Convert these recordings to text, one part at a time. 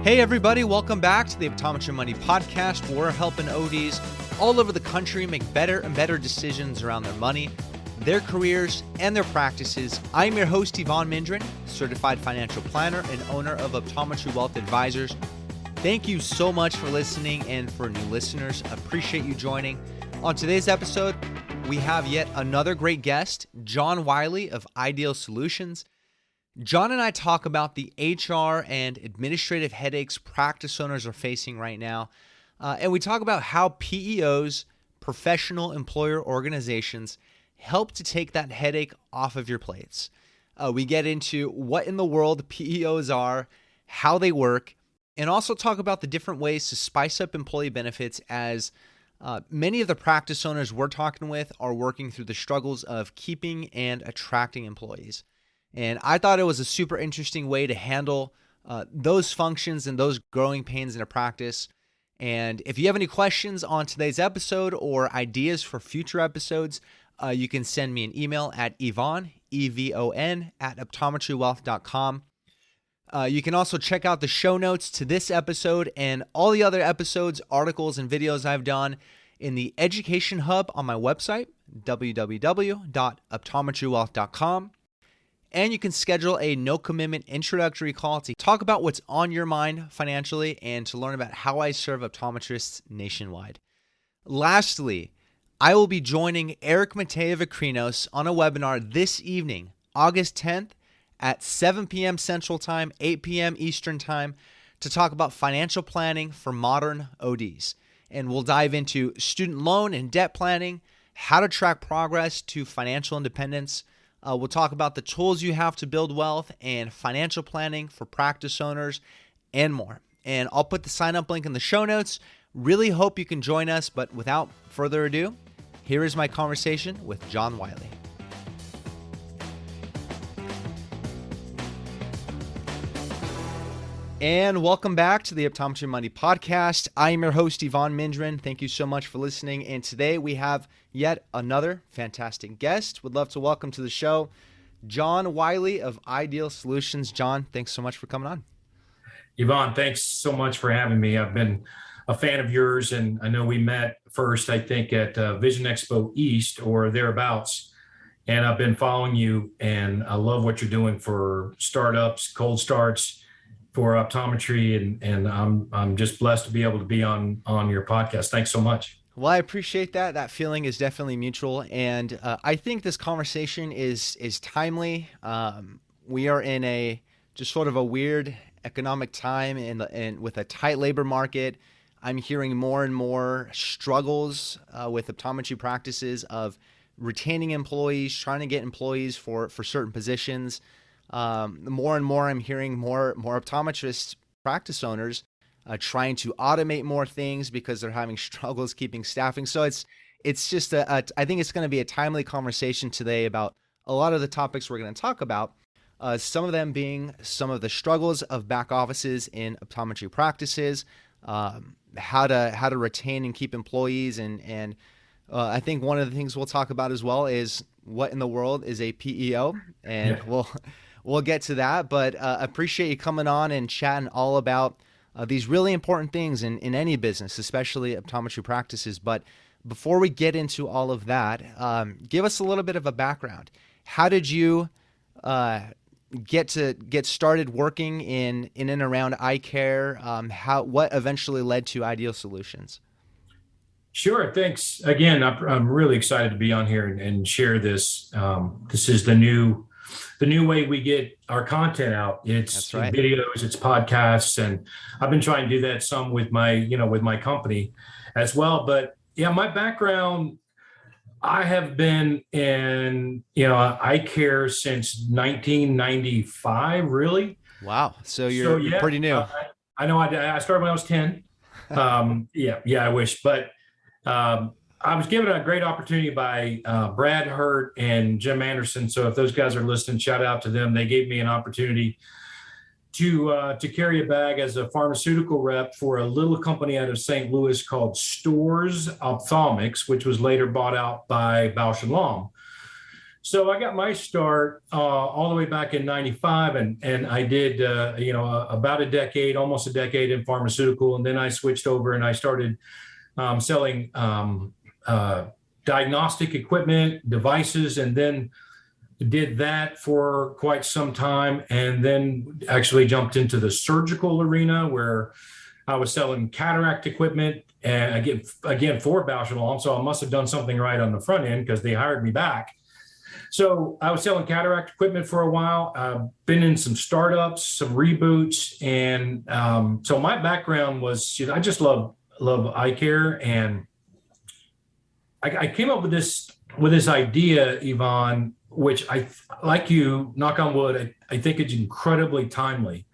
Hey everybody, welcome back to the Optometry Money Podcast, where we're helping ODs all over the country make better and better decisions around their money, their careers, and their practices. I'm your host, Evon Mendrin, certified financial planner and owner of Optometry Wealth Advisors. Thank you so much for listening, and for new listeners, appreciate you joining. On today's episode, we have yet another great guest, John Wiley of Ideal Solutions. John and I talk about the HR and administrative headaches practice owners are facing right now. And we talk about how PEOs, professional employer organizations, help to take that headache off of your plates. We get into what in the world PEOs are, how they work, and also talk about the different ways to spice up employee benefits as many of the practice owners we're talking with are working through the struggles of keeping and attracting employees. And I thought it was a super interesting way to handle those functions and those growing pains in a practice. And if you have any questions on today's episode or ideas for future episodes, you can send me an email at Evon, E-V-O-N, at optometrywealth.com. You can also check out the show notes to this episode and all the other episodes, articles, and videos I've done in the Education Hub on my website, www.optometrywealth.com. And you can schedule a no-commitment introductory call to talk about what's on your mind financially and to learn about how I serve optometrists nationwide. Lastly, I will be joining Eric Mateo-Vicrinos on a webinar this evening, August 10th at 7 p.m. Central Time, 8 p.m. Eastern Time, to talk about financial planning for modern ODs. And we'll dive into student loan and debt planning, how to track progress to financial independence. We'll talk about the tools you have to build wealth and financial planning for practice owners and more. And I'll put the sign-up link in the show notes. Really hope you can join us, but without further ado, here is my conversation with John Wiley. And welcome back to the Optometry Money Podcast. I am your host, Evon Mendrin. Thank you so much for listening. And today we have yet another fantastic guest. Would love to welcome to the show John Wiley of Ideal Solutions. John, thanks so much for coming on. Evon, thanks so much for having me. I've been a fan of yours, and I know we met first, I think, at Vision Expo East or thereabouts. And I've been following you, and I love what you're doing for startups, cold starts, for optometry, and I'm just blessed to be able to be on your podcast. Thanks so much. Well, I appreciate that. That feeling is definitely mutual, and I think this conversation is timely. We are in a just sort of a weird economic time, and with a tight labor market. I'm hearing more and more struggles with optometry practices of retaining employees, trying to get employees for certain positions. More and more, I'm hearing more optometrist practice owners trying to automate more things because they're having struggles keeping staffing. So it's just I think it's going to be a timely conversation today about a lot of the topics we're going to talk about. Some of them being some of the struggles of back offices in optometry practices, how to retain and keep employees, and I think one of the things we'll talk about as well is what in the world is a PEO, and We'll get to that, but appreciate you coming on and chatting all about these really important things in any business, especially optometry practices. But before we get into all of that, give us a little bit of a background. How did you get started working in and around eye care? What eventually led to Ideal Solutions? Sure. Thanks. Again, I'm really excited to be on here and share this. This is the new way we get our content out. It's right. Videos, it's podcasts, and I've been trying to do that some with my company as well. But yeah, my background, I have been in, eye care since 1995, really. Wow. So you're pretty new. I know I started when I was 10. I wish, but I was given a great opportunity by Brad Hurt and Jim Anderson. So if those guys are listening, shout out to them. They gave me an opportunity to carry a bag as a pharmaceutical rep for a little company out of St. Louis called Stores Ophthalmics, which was later baught out by Bausch & Lomb. So I got my start all the way back in '95, and I did about a decade, almost a decade in pharmaceutical, and then I switched over and I started selling diagnostic equipment, devices, and then did that for quite some time, and then actually jumped into the surgical arena where I was selling cataract equipment, and again for Bausch and Lomb. So I must have done something right on the front end because they hired me back. So I was selling cataract equipment for a while. I've been in some startups, some reboots, and so my background was I just love eye care, and I came up with this idea, Evon, which I like you, knock on wood, I think it's incredibly timely.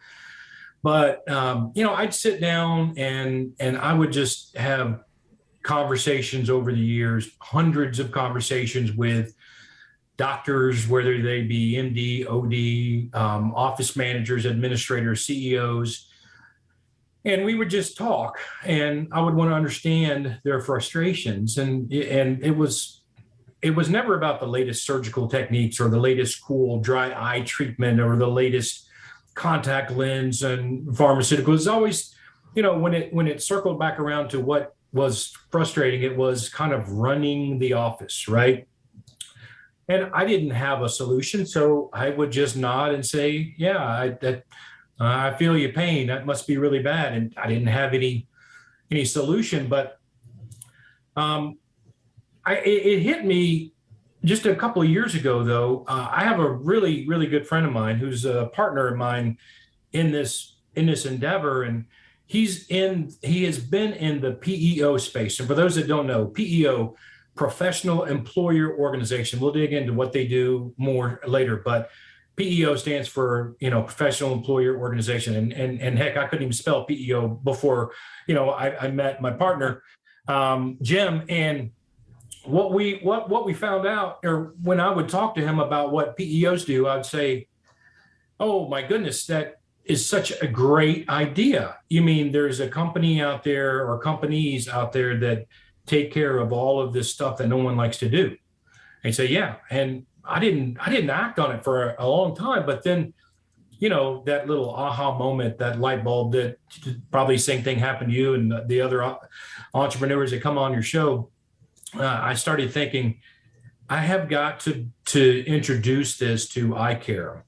But I'd sit down and I would just have conversations over the years, hundreds of conversations with doctors, whether they be MD, OD, office managers, administrators, CEOs. And we would just talk, and I would want to understand their frustrations. And it was never about the latest surgical techniques or the latest cool dry eye treatment or the latest contact lens and pharmaceuticals. It's always, when it circled back around to what was frustrating, it was kind of running the office, right? And I didn't have a solution, so I would just nod and say, "Yeah, I feel your pain. That must be really bad." And I didn't have any solution, but it hit me just a couple of years ago, though. I have a really, really good friend of mine who's a partner of mine in this endeavor, and he has been in the PEO space. And for those that don't know, PEO, Professional Employer Organization. We'll dig into what they do more later, but PEO stands for, Professional Employer Organization. And heck, I couldn't even spell PEO before, I met my partner, Jim. And what we found out, or when I would talk to him about what PEOs do, I'd say, "Oh my goodness, that is such a great idea. You mean there's a company out there or companies out there that take care of all of this stuff that no one likes to do?" And say, "Yeah." And I didn't act on it for a long time, but then, that little aha moment, that light bulb, that probably same thing happened to you and the other entrepreneurs that come on your show. I started thinking, I have got to introduce this to eye care.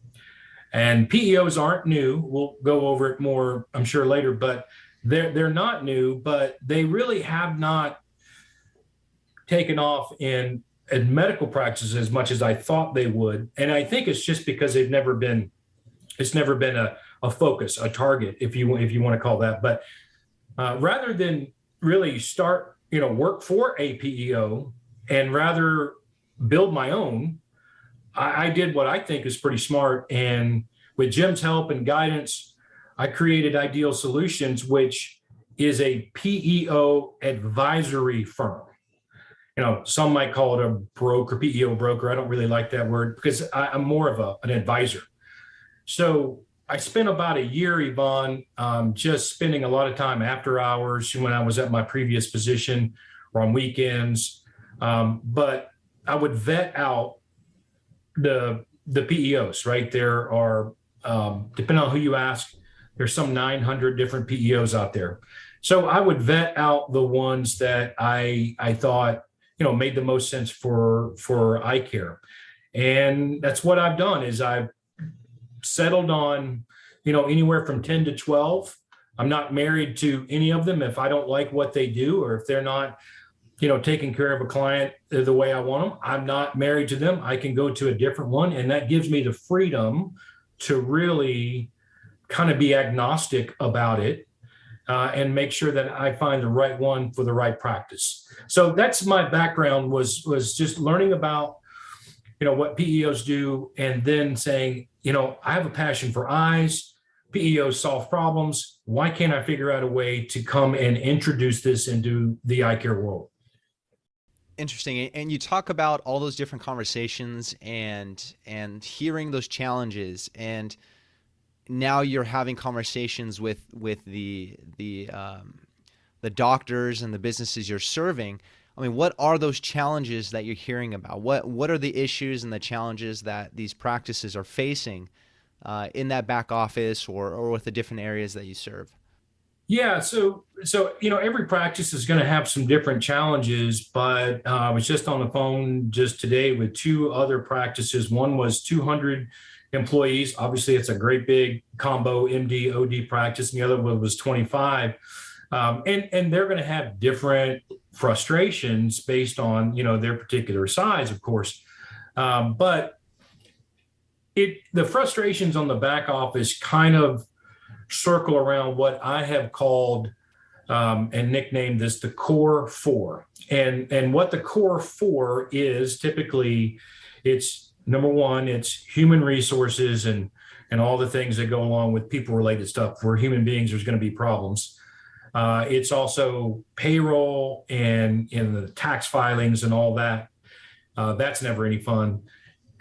And PEOs aren't new. We'll go over it more, I'm sure, later, but they're not new, but they really have not taken off in medical practices as much as I thought they would. And I think it's just because it's never been a focus, a target, if you want to call that. But rather than really start, work for a PEO and rather build my own, I did what I think is pretty smart. And with Jim's help and guidance, I created Ideal Solutions, which is a PEO advisory firm. Some might call it a broker, PEO broker. I don't really like that word because I'm more of an advisor. So I spent about a year, Evon, just spending a lot of time after hours when I was at my previous position or on weekends. But I would vet out the PEOs, right? There are, depending on who you ask, there's some 900 different PEOs out there. So I would vet out the ones that I thought, made the most sense for eye care. And that's what I've done is I've settled on, anywhere from 10 to 12. I'm not married to any of them. If I don't like what they do, or if they're not, taking care of a client the way I want them, I'm not married to them. I can go to a different one. And that gives me the freedom to really kind of be agnostic about it. And make sure that I find the right one for the right practice. So that's my background was just learning about, what PEOs do, and then saying, I have a passion for eyes. PEOs solve problems. Why can't I figure out a way to come and introduce this into the eye care world? Interesting. And you talk about all those different conversations and hearing those challenges, and now you're having conversations with the doctors and the businesses you're serving. I mean, what are those challenges that you're hearing about? What are the issues and the challenges that these practices are facing in that back office or with the different areas that you serve? Yeah, so every practice is going to have some different challenges, but I was just on the phone just today with two other practices. One was 200 employees. Obviously, it's a great big combo MD OD practice, and the other one was 25. And they're going to have different frustrations based on their particular size, of course. But the frustrations on the back office kind of circle around what I have called and nicknamed this the core four. And what the core four is, typically, it's number one, it's human resources and all the things that go along with people related stuff. For human beings, there's going to be problems. It's also payroll and the tax filings and all that. That's never any fun.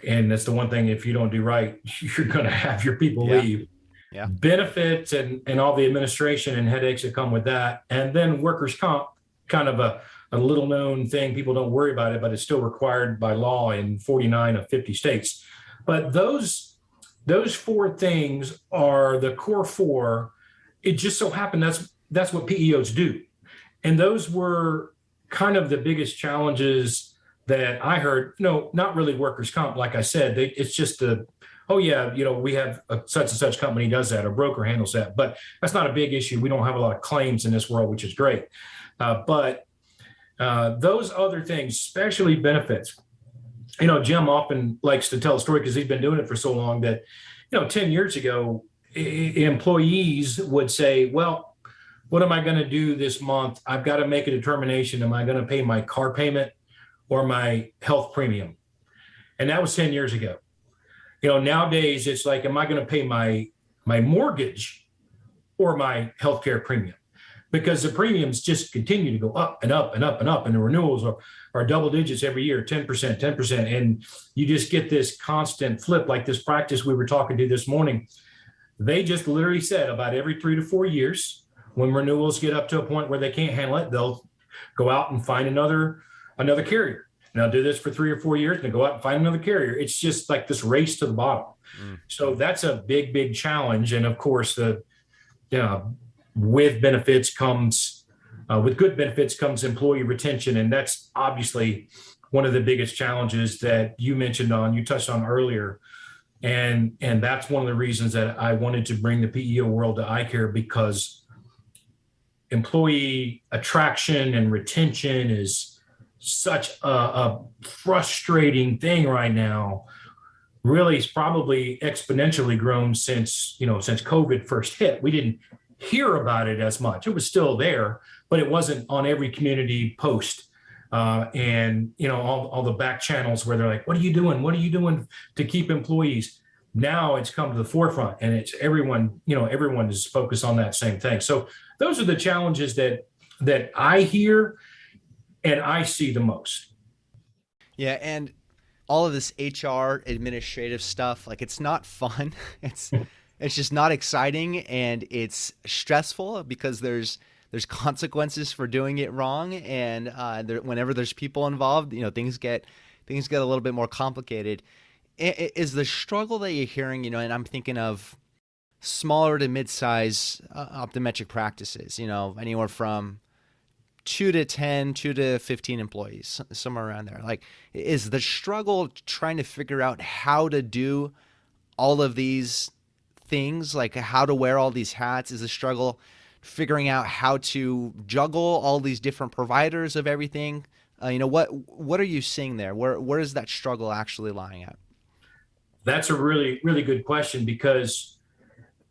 And that's the one thing, if you don't do right, you're going to have your people leave. Yeah. Benefits and all the administration and headaches that come with that. And then workers' comp, kind of a little known thing. People don't worry about it, but it's still required by law in 49 of 50 states. But those four things are the core four. It just so happened that's what PEOs do. And those were kind of the biggest challenges that I heard. No, not really workers' comp. Like I said, it's just we have such and such company does that, or broker handles that. But that's not a big issue. We don't have a lot of claims in this world, which is great. But those other things, especially benefits, Jim often likes to tell a story because he's been doing it for so long that, 10 years ago, employees would say, well, what am I going to do this month? I've got to make a determination. Am I going to pay my car payment or my health premium? And that was 10 years ago. Nowadays it's like, am I going to pay my mortgage or my healthcare premium? Because the premiums just continue to go up and up and up and up. And the renewals are double digits every year, 10%. And you just get this constant flip, like this practice we were talking to this morning. They just literally said about every 3 to 4 years, when renewals get up to a point where they can't handle it, they'll go out and find another carrier. And they'll do this for 3 or 4 years and they go out and find another carrier. It's just like this race to the bottom. So that's a big, big challenge. And of course, with benefits comes, with good benefits comes employee retention. And that's obviously one of the biggest challenges that you touched on earlier. And that's one of the reasons that I wanted to bring the PEO world to eye care, because employee attraction and retention is such a frustrating thing right now. Really, it's probably exponentially grown since COVID first hit. We didn't hear about it as much. It was still there, but it wasn't on every community post. And all the back channels where they're like, what are you doing? What are you doing to keep employees? Now it's come to the forefront, and it's everyone is focused on that same thing. So those are the challenges that I hear and I see the most. Yeah. And all of this HR administrative stuff, like, it's not fun. It's just not exciting, and it's stressful because there's consequences for doing it wrong. And whenever there's people involved, things get a little bit more complicated. Is the struggle that you're hearing, and I'm thinking of smaller to mid-size optometric practices, anywhere from 2 to 10, 2 to 15 employees, somewhere around there. Like, is the struggle trying to figure out how to do all of these things, like how to wear all these hats? Is the struggle figuring out how to juggle all these different providers of everything? What are you seeing there? Where is that struggle actually lying at? That's a really, really good question, because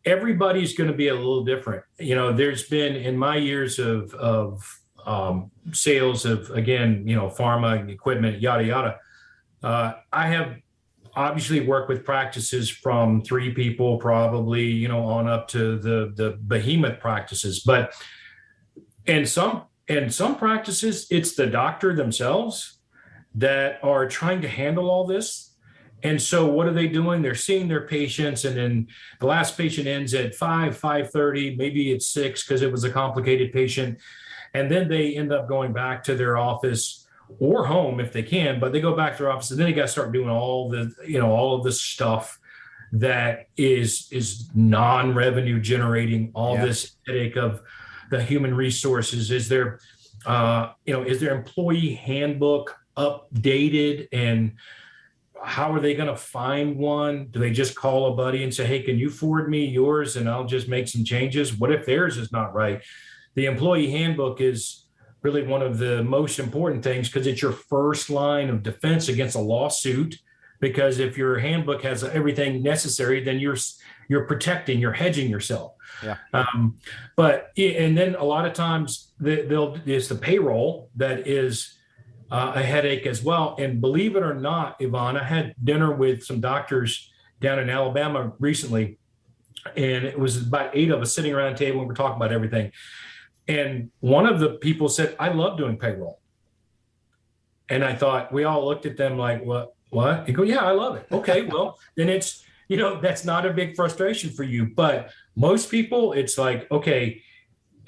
everybody's going to be a little different. There's been, in my years of sales of, again, pharma equipment, yada, yada. I have obviously worked with practices from 3 people, probably, on up to the behemoth practices. But in some practices, it's the doctor themselves that are trying to handle all this. And so what are they doing? They're seeing their patients, and then the last patient ends at 5:30, maybe it's 6 because it was a complicated patient. And then they end up going back to their office or home if they can, but they go back to their office, and then they got to start doing all of this stuff that is non-revenue generating, all this headache of the human resources. Is there employee handbook updated, and how are they going to find one? Do they just call a buddy and say, hey, can you forward me yours and I'll just make some changes? What if theirs is not right? The employee handbook is really one of the most important things, because it's your first line of defense against a lawsuit. Because if your handbook has everything necessary, then you're protecting, you're hedging yourself. Yeah. And then a lot of times it's the payroll that is a headache as well. And believe it or not, Evon, I had dinner with some doctors down in Alabama recently, and it was about 8 of us sitting around a table and we're talking about everything. And one of the people said, I love doing payroll. And I thought, we all looked at them like, what? You go, yeah, I love it. Okay, well, then it's, that's not a big frustration for you. But most people, it's like, okay,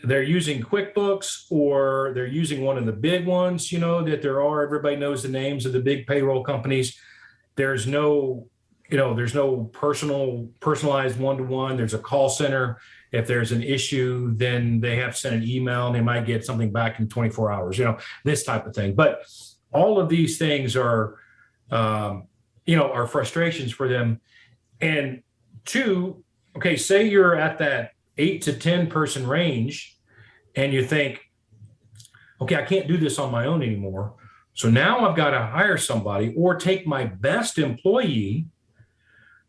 they're using QuickBooks, or they're using one of the big ones, that there are. Everybody knows the names of the big payroll companies. There's no personalized one-to-one. There's a call center. If there's an issue, then they have to send an email and they might get something back in 24 hours, this type of thing. But all of these things are frustrations for them. And two, okay, say you're at that 8 to 10 person range and you think, okay, I can't do this on my own anymore. So now I've got to hire somebody or take my best employee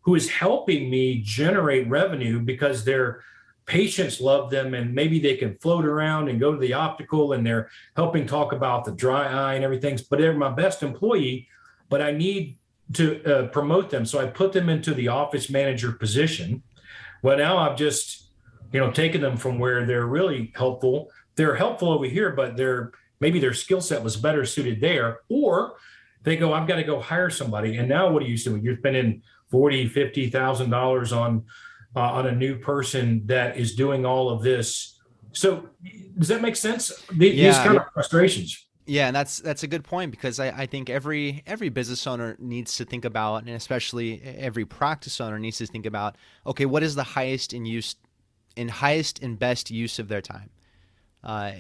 who is helping me generate revenue because their patients love them, and maybe they can float around and go to the optical and they're helping talk about the dry eye and everything, but they're my best employee, but I need to promote them. So I put them into the office manager position. Well, now I've just, taken them from where they're really helpful. They're helpful over here, but maybe their skill set was better suited there. Or they go, I've got to go hire somebody. And now what are you doing? You're spending $40,000, $50,000 on a new person that is doing all of this. So does that make sense? These kind of frustrations. Yeah, and that's a good point, because I think every business owner needs to think about, and especially every practice owner needs to think about, okay, what is the highest and best use of their time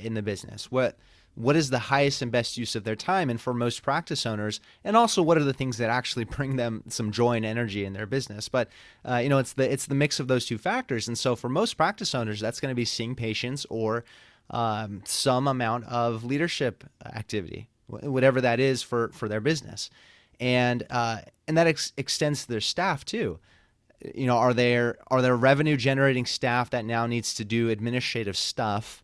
in the business? What is the highest and best use of their time? And for most practice owners, and also what are the things that actually bring them some joy and energy in their business? But it's the mix of those two factors. And so for most practice owners, that's going to be seeing patients or some amount of leadership activity, whatever that is for their business, and that extends to their staff too. Are there revenue generating staff that now needs to do administrative stuff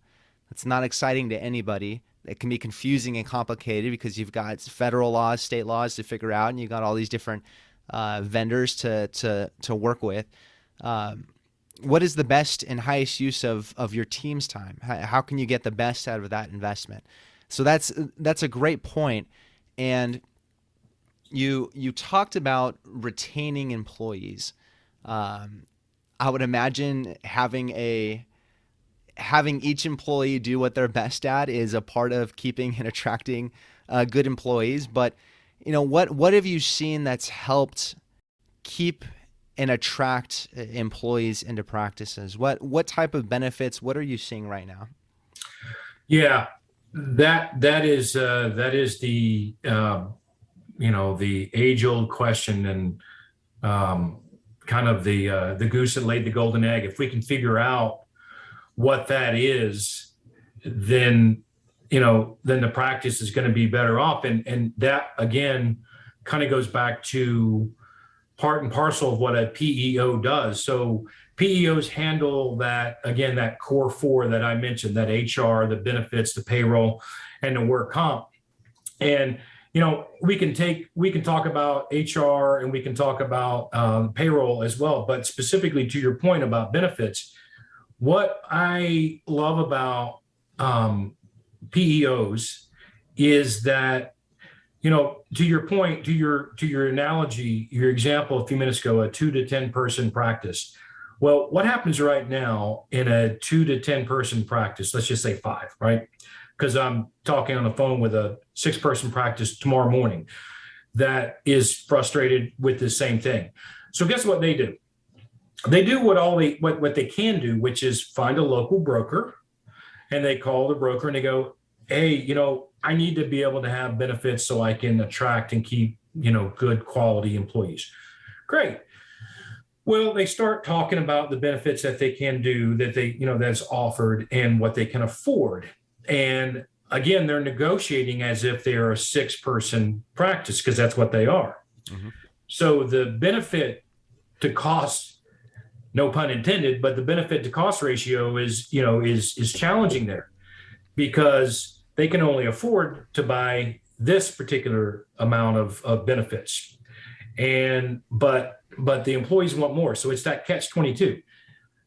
that's not exciting to anybody? It can be confusing and complicated because you've got federal laws, state laws to figure out, and you've got all these different vendors to work with. What is the best and highest use of your team's time? How can you get the best out of that investment? So that's a great point. And you talked about retaining employees. I would imagine having each employee do what they're best at is a part of keeping and attracting good employees. But what have you seen that's helped keep and attract employees into practices? What type of benefits? What are you seeing right now? Yeah, that is the the age-old question, and kind of the goose that laid the golden egg. If we can figure out what that is, then the practice is going to be better off. And that again kind of goes back to part and parcel of what a PEO does. So PEOs handle that core 4 that I mentioned, that HR, the benefits, the payroll, and the work comp. And we can talk about HR and we can talk about payroll as well. But specifically to your point about benefits, what I love about PEOs is that, to your point, to your analogy, your example a few minutes ago, a 2 to 10 person practice. Well, what happens right now in a 2 to 10 person practice, let's just say 5, right? Because I'm talking on the phone with a 6-person practice tomorrow morning that is frustrated with the same thing. So guess what they do? They do what they can do, which is find a local broker, and they call the broker and they go, hey, I need to be able to have benefits so I can attract and keep, good quality employees. Great. Well, they start talking about the benefits that they can do, that that's offered and what they can afford. And again, they're negotiating as if they're a 6-person practice, because that's what they are. Mm-hmm. So the benefit to cost, no pun intended, but the benefit to cost ratio is challenging there, because they can only afford to buy this particular amount of benefits. But the employees want more. So it's that catch-22.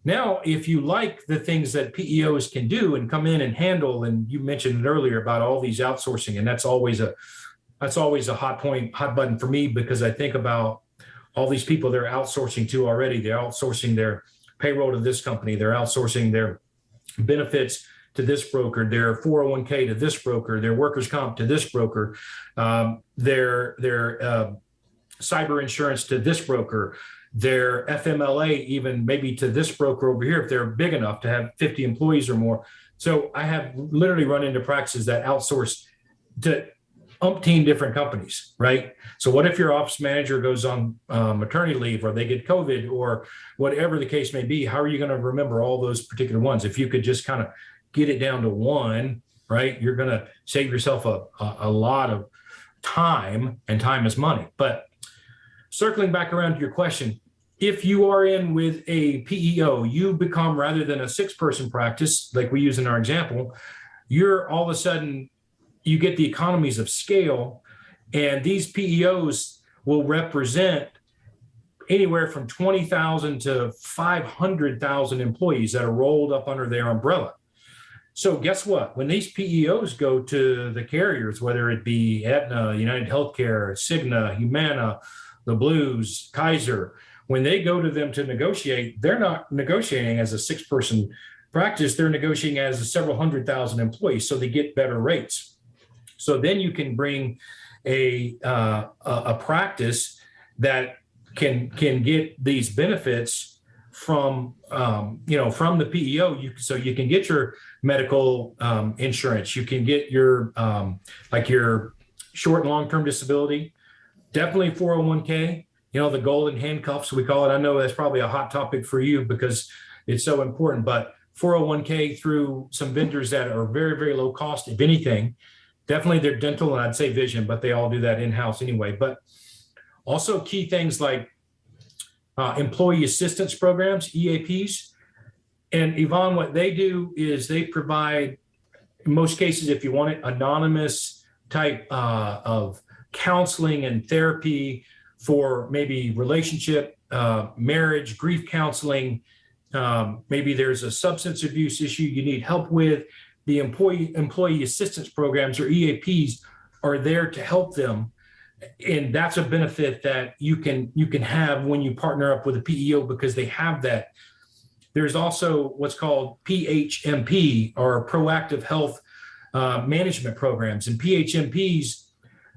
Now, if you like the things that PEOs can do and come in and handle, and you mentioned it earlier about all these outsourcing, and that's always a hot button for me, because I think about all these people they're outsourcing to already. They're outsourcing their payroll to this company. They're outsourcing their benefits to this broker, their 401k to this broker, their workers' comp to this broker, their cyber insurance to this broker, their FMLA even maybe to this broker over here if they're big enough to have 50 employees or more. So I have literally run into practices that outsource to umpteen different companies, right? So what if your office manager goes on maternity leave, or they get COVID, or whatever the case may be? How are you going to remember all those particular ones? If you could just kind of get it down to one, right, you're going to save yourself a lot of time, and time is money. But circling back around to your question, if you are in with a PEO, you become, rather than a 6-person practice, like we use in our example, you're all of a sudden, you get the economies of scale, and these PEOs will represent anywhere from 20,000 to 500,000 employees that are rolled up under their umbrella. So guess what? When these PEOs go to the carriers, whether it be Aetna, United Healthcare, Cigna, Humana, the Blues, Kaiser, when they go to them to negotiate, they're not negotiating as a 6-person practice. They're negotiating as several 100,000 employees, so they get better rates. So then you can bring a practice that can get these benefits from the PEO. So you can get your medical insurance. You can get your your short and long-term disability. Definitely 401k, the golden handcuffs, we call it. I know that's probably a hot topic for you because it's so important, but 401k through some vendors that are very, very low cost, if anything. Definitely their dental, and I'd say vision, but they all do that in-house anyway. But also key things like employee assistance programs, EAPs. And Evon, what they do is they provide, in most cases, if you want it, anonymous type of counseling and therapy for maybe relationship, marriage, grief counseling. Maybe there's a substance abuse issue you need help with. The employee assistance programs, or EAPs, are there to help them. And that's a benefit that you can have when you partner up with a PEO, because they have that. There's also what's called PHMP, or proactive health management programs. And PHMPs,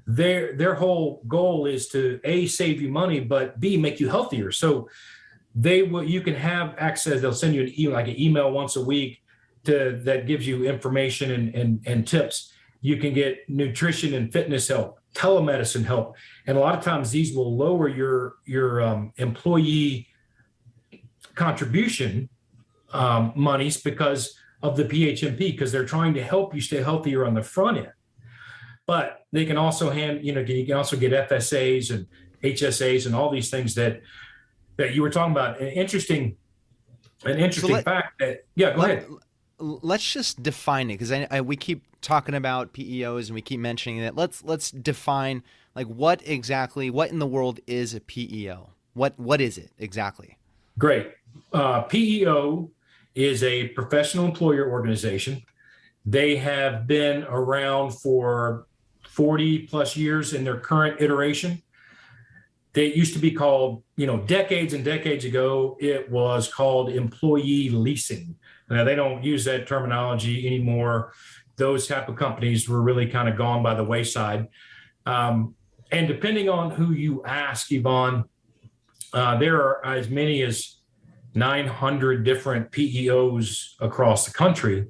their whole goal is to A, save you money, but B, make you healthier. So you can have access. They'll send you an email once a week that gives you information and tips. You can get nutrition and fitness help, telemedicine help. And a lot of times these will lower your employee contribution monies because of the PHMP, because they're trying to help you stay healthier on the front end. But they can also you can also get FSAs and HSAs and all these things that you were talking about. An interesting fact that, go ahead. Let's just define it, because we keep talking about PEOs and we keep mentioning it. Let's define, like, what in the world is a PEO? What is it exactly? Great. PEO is a professional employer organization. They have been around for 40 plus years in their current iteration. they used to be called, decades and decades ago, it was called employee leasing. Now, they don't use that terminology anymore. Those type of companies were really kind of gone by the wayside. And depending on who you ask, Evon, there are as many as 900 different PEOs across the country.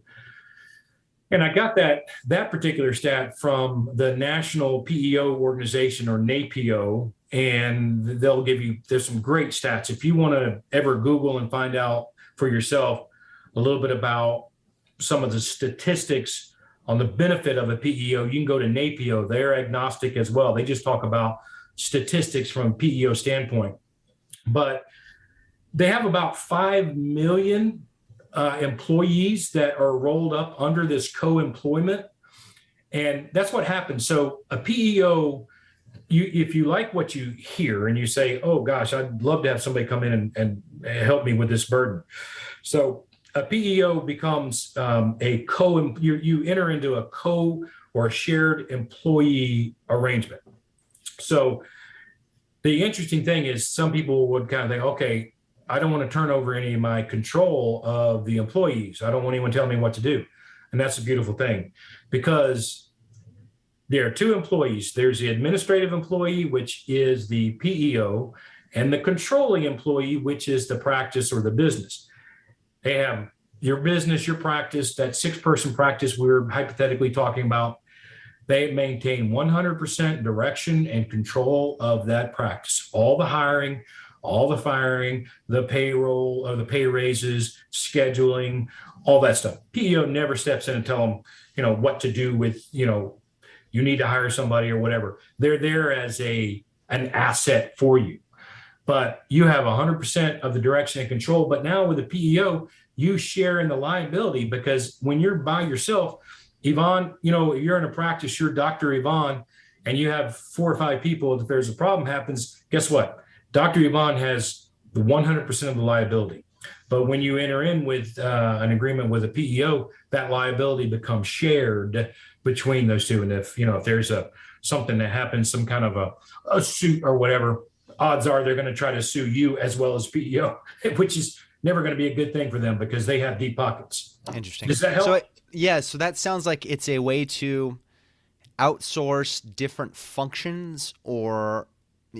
And I got that particular stat from the National PEO Organization, or NAPEO, and there's some great stats. If you want to ever Google and find out for yourself a little bit about some of the statistics on the benefit of a PEO, you can go to NAPEO. They're agnostic as well. They just talk about statistics from a PEO standpoint. But they have about 5 million employees that are rolled up under this co-employment. And that's what happens. So a PEO, if you like what you hear and you say, oh gosh, I'd love to have somebody come in and help me with this burden. So a PEO becomes you enter into a co or a shared employee arrangement. So the interesting thing is some people would kind of think, okay, I don't want to turn over any of my control of the employees. I don't want anyone telling me what to do. And that's a beautiful thing, because there are two employees. There's the administrative employee, which is the PEO, and the controlling employee, which is the practice or the business. They have your business, your practice, that 6-person practice we're hypothetically talking about. They maintain 100% direction and control of that practice. All the hiring, all the firing, the payroll, or the pay raises, scheduling, all that stuff. PEO never steps in and tell them, what to do with, you need to hire somebody or whatever. They're there as an asset for you. But you have 100% of the direction and control. But now with the PEO, you share in the liability, because when you're by yourself, Evon, you're in a practice, you're Dr. Evon, and you have 4 or 5 people. If there's a problem happens, guess what? Dr. Evon has the 100% of the liability. But when you enter in with an agreement with a PEO, that liability becomes shared between those two. And if there's something that happens, some kind of a suit or whatever, odds are they're going to try to sue you as well as PEO, which is never going to be a good thing for them because they have deep pockets. Interesting. Does that help? So that sounds like it's a way to outsource different functions, or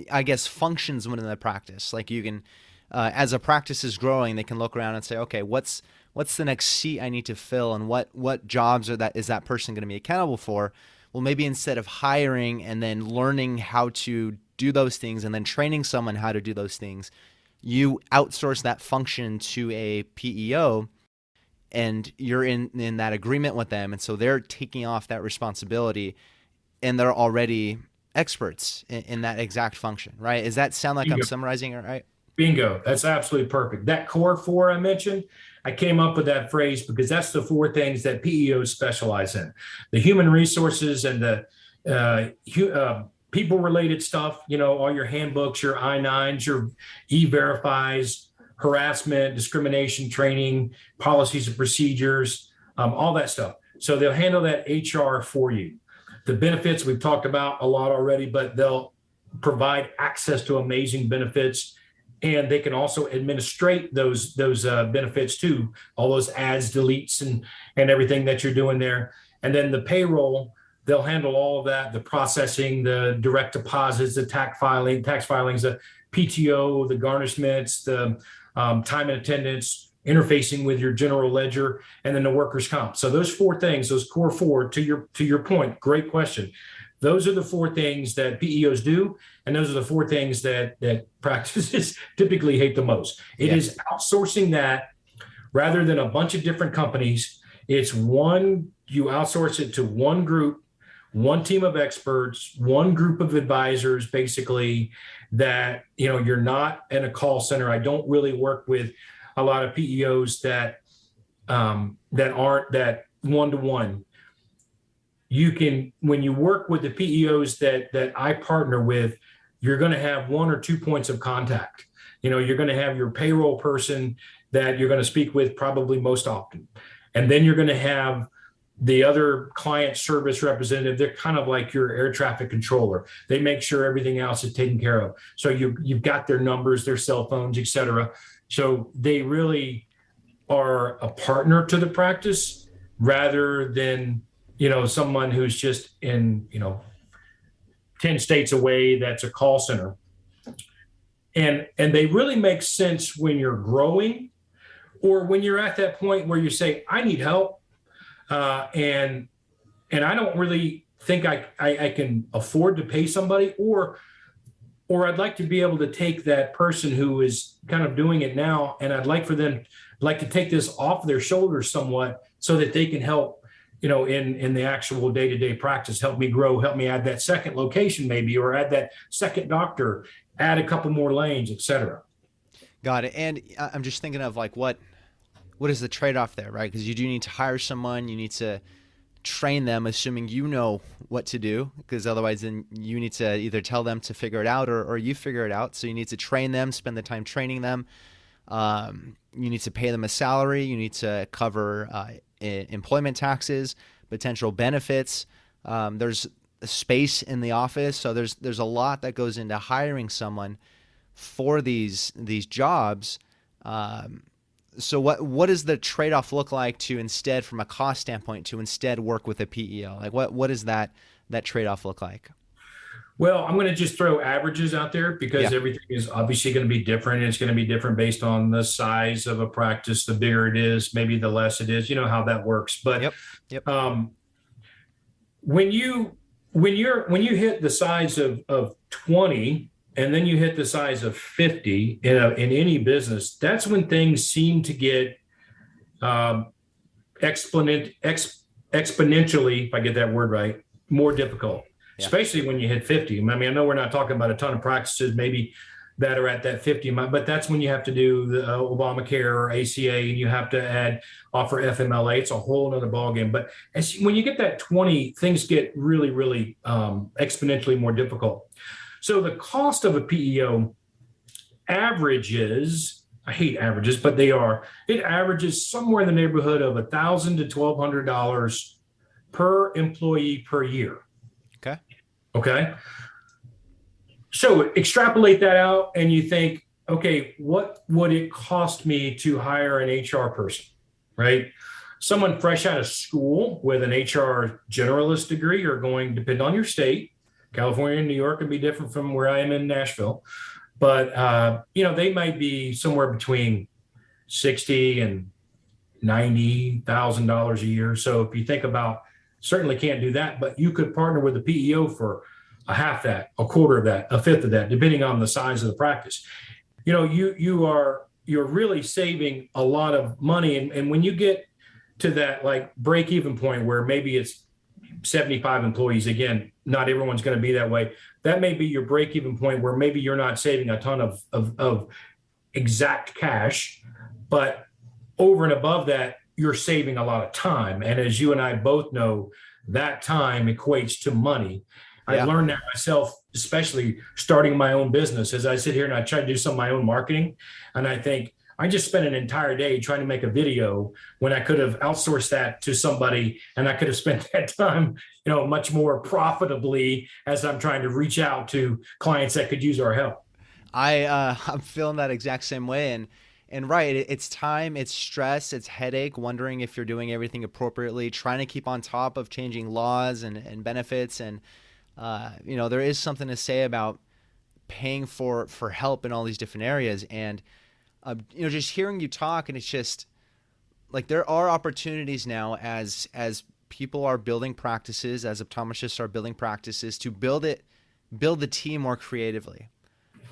I guess functions within the practice. Like you can, as a practice is growing, they can look around and say, okay, what's the next seat I need to fill, and what jobs is that person going to be accountable for? Well, maybe instead of hiring and then learning how to do those things and then training someone how to do those things, you outsource that function to a PEO, and you're in that agreement with them. And so they're taking off that responsibility, and they're already experts in that exact function, right? Does that sound like Bingo. I'm summarizing it right? Bingo. That's absolutely perfect. That core 4 I mentioned, I came up with that phrase because that's the 4 things that PEOs specialize in: the human resources and the people-related stuff, all your handbooks, your I-9s, your E-Verifies, harassment, discrimination training, policies and procedures, all that stuff. So they'll handle that HR for you. The benefits we've talked about a lot already, but they'll provide access to amazing benefits, and they can also administrate those benefits too, all those adds, deletes, and everything that you're doing there. And then the payroll, they'll handle all of that, the processing, the direct deposits, the tax filings, the PTO, the garnishments, the time and attendance, interfacing with your general ledger, and then the workers' comp. So those 4 things, those core 4, to your point, great question. Those are the 4 things that PEOs do, and those are the 4 things that practices typically hate the most. It is outsourcing that rather than a bunch of different companies. It's one, you outsource it to one group, one team of experts, one group of advisors, basically, that, you're not in a call center. I don't really work with a lot of PEOs that aren't that one-to-one. You can, when you work with the PEOs that I partner with, you're going to have 1 or 2 points of contact. You're going to have your payroll person that you're going to speak with probably most often. And then you're going to have the other client service representative, they're kind of like your air traffic controller. They make sure everything else is taken care of. So you've got their numbers, their cell phones, et cetera. So they really are a partner to the practice rather than, someone who's just in, 10 states away that's a call center. And they really make sense when you're growing or when you're at that point where you say, I need help. And I don't really think I can afford to pay somebody, or I'd like to be able to take that person who is kind of doing it now, and I'd like for them to take this off their shoulders somewhat so that they can help, in the actual day-to-day practice, help me grow, help me add that second location maybe, or add that second doctor, add a couple more lanes, et cetera. Got it. And I'm just thinking of like, what is the trade-off there, right? Because you do need to hire someone, you need to train them, assuming you know what to do, because otherwise then you need to either tell them to figure it out or you figure it out. So you need to train them, spend the time training them. You need to pay them a salary. You need to cover employment taxes, potential benefits. There's space in the office. So there's a lot that goes into hiring someone for these jobs. So what does the trade-off look like to instead, from a cost standpoint, to instead work with a PEO? Like what does that trade-off look like? Well, I'm going to just throw averages out there because everything is obviously going to be different. It's going to be different based on the size of a practice. The bigger it is, maybe the less it is. You know how that works. But when you hit the size of 20, and then you hit the size of 50 in any business, that's when things seem to get exponentially, if I get that word right, more difficult, especially when you hit 50. I mean, I know we're not talking about a ton of practices maybe that are at that 50, but that's when you have to do the Obamacare or ACA, and you have to offer FMLA. It's a whole other ballgame. But when you get that 20, things get really, really exponentially more difficult. So the cost of a PEO averages, I hate averages, but it averages somewhere in the neighborhood of $1,000 to $1,200 per employee per year. Okay. So extrapolate that out and you think, okay, what would it cost me to hire an HR person, right? Someone fresh out of school with an HR generalist degree are going to depend on your state. California and New York can be different from where I am in Nashville, but they might be somewhere between $60,000 and $90,000 a year. So if you think about, certainly can't do that, but you could partner with a PEO for a half that, a quarter of that, a fifth of that, depending on the size of the practice. You're really saving a lot of money, and when you get to that like break-even point where maybe it's 75 employees, again, not everyone's going to be that way. That may be your break-even point where maybe you're not saving a ton of exact cash, but over and above that, you're saving a lot of time. And as you and I both know, that time equates to money. Yeah. I've learned that myself, especially starting my own business, as I sit here and I try to do some of my own marketing. And I think, I just spent an entire day trying to make a video when I could have outsourced that to somebody, and I could have spent that time, much more profitably as I'm trying to reach out to clients that could use our help. I'm feeling that exact same way. And right, it's time, it's stress, it's headache, wondering if you're doing everything appropriately, trying to keep on top of changing laws and benefits. And, there is something to say about paying for help in all these different areas. And just hearing you talk, and it's just like there are opportunities now as people are building practices, as optometrists are building practices, to build the team more creatively.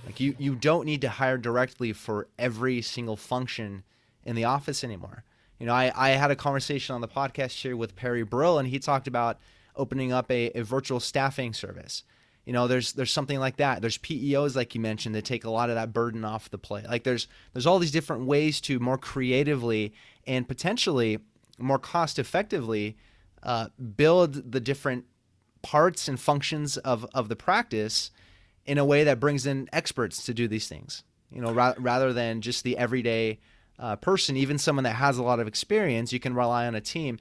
Like you don't need to hire directly for every single function in the office anymore. I had a conversation on the podcast here with Perry Brill, and he talked about opening up a virtual staffing service. There's something like that. There's PEOs, like you mentioned, that take a lot of that burden off the plate. Like there's all these different ways to more creatively and potentially more cost effectively build the different parts and functions of the practice in a way that brings in experts to do these things, rather than just the everyday person. Even someone that has a lot of experience, you can rely on a team.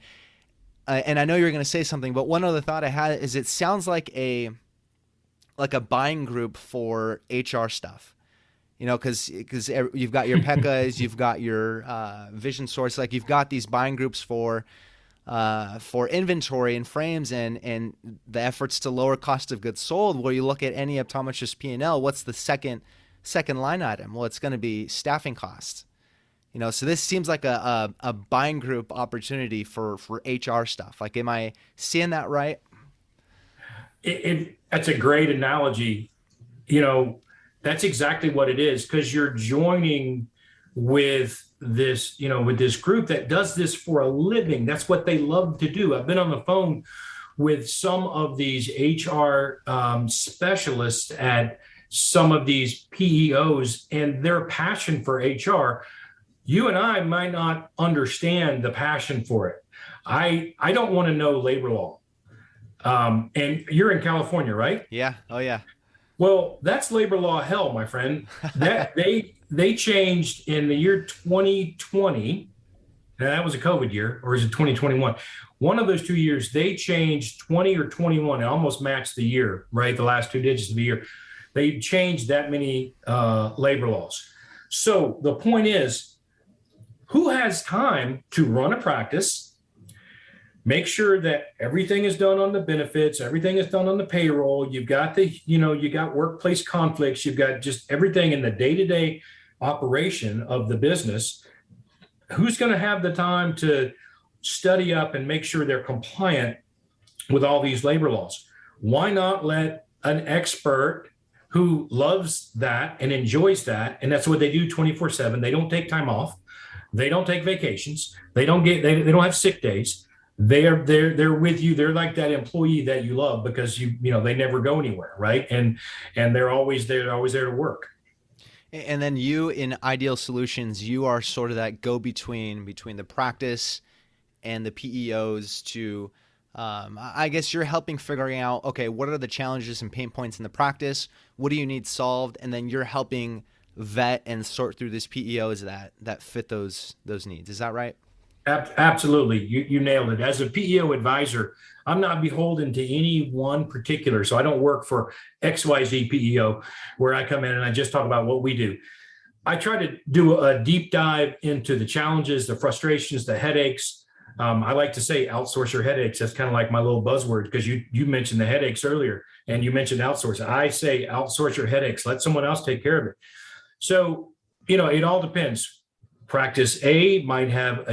and I know you're going to say something, but one other thought I had is it sounds like a buying group for HR stuff. Because you've got your PECAs, you've got your Vision Source, like you've got these buying groups for inventory and frames and the efforts to lower cost of goods sold. Where you look at any optometrist P&L, what's the second line item? Well, it's going to be staffing costs. So this seems like a buying group opportunity for HR stuff. Like, am I seeing that right? That's a great analogy. That's exactly what it is, because you're joining with this group that does this for a living. That's what they love to do. I've been on the phone with some of these HR specialists at some of these PEOs, and their passion for HR. You and I might not understand the passion for it. I don't want to know labor law. And you're in California, right? Yeah. Oh, yeah. Well, that's labor law hell, my friend. That they changed in the year 2020. And that was a COVID year, or is it 2021? One of those 2 years, they changed 20 or 21. It almost matched the year, right? The last two digits of the year. They changed that many labor laws. So the point is, who has time to run a practice, make sure that everything is done on the benefits, everything is done on the payroll. You've got you got workplace conflicts. You've got just everything in the day-to-day operation of the business. Who's going to have the time to study up and make sure they're compliant with all these labor laws? Why not let an expert who loves that and enjoys that, and that's what they do 24/7. They don't take time off. They don't take vacations. They don't have sick days. They're with you. They're like that employee that you love because they never go anywhere, right? And they're always there to work. And then you, in Ideal Solutions, you are sort of that go-between between the practice and the PEOs to, I guess you're helping figuring out, okay, what are the challenges and pain points in the practice? What do you need solved? And then you're helping vet and sort through these PEOs that fit those needs. Is that right? Absolutely. You nailed it. As a PEO advisor, I'm not beholden to any one particular. So I don't work for XYZ PEO where I come in and I just talk about what we do. I try to do a deep dive into the challenges, the frustrations, the headaches. I like to say outsource your headaches. That's kind of like my little buzzword, because you mentioned the headaches earlier and you mentioned outsource. I say outsource your headaches. Let someone else take care of it. So, it all depends. Practice A might have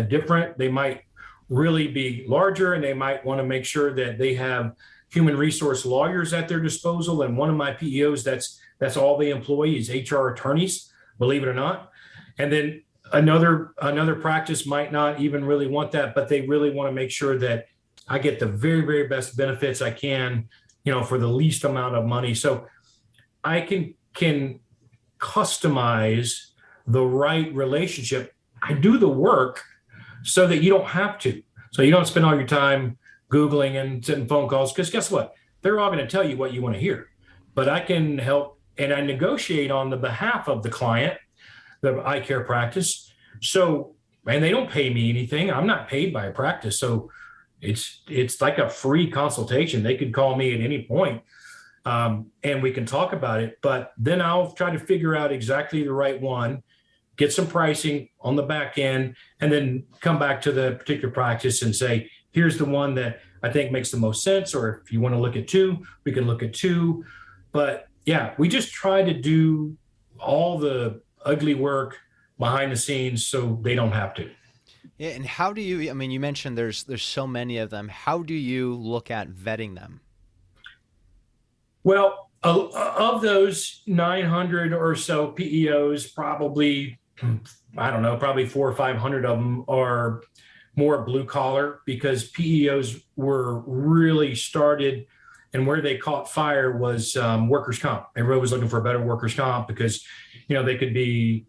they might really be larger, and they might want to make sure that they have human resource lawyers at their disposal. And one of my PEOs, that's all they employ is HR attorneys, believe it or not. And then another practice might not even really want that, but they really want to make sure that I get the very, very best benefits I can, for the least amount of money. So I can customize the right relationship. I do the work so that you don't have to. So you don't spend all your time Googling and sending phone calls, because guess what? They're all going to tell you what you want to hear. But I can help, and I negotiate on the behalf of the client, the eye care practice. So, and they don't pay me anything. I'm not paid by a practice. So it's like a free consultation. They could call me at any point. And we can talk about it, but then I'll try to figure out exactly the right one, get some pricing on the back end, and then come back to the particular practice and say, here's the one that I think makes the most sense. Or if you want to look at two, we can look at two. But yeah, we just try to do all the ugly work behind the scenes so they don't have to. Yeah. And how do you, you mentioned there's so many of them. How do you look at vetting them? Well, of those 900 or so PEOs, probably 400 or 500 of them are more blue collar, because PEOs were really started, and where they caught fire was workers' comp. Everybody was looking for a better workers' comp because, they could be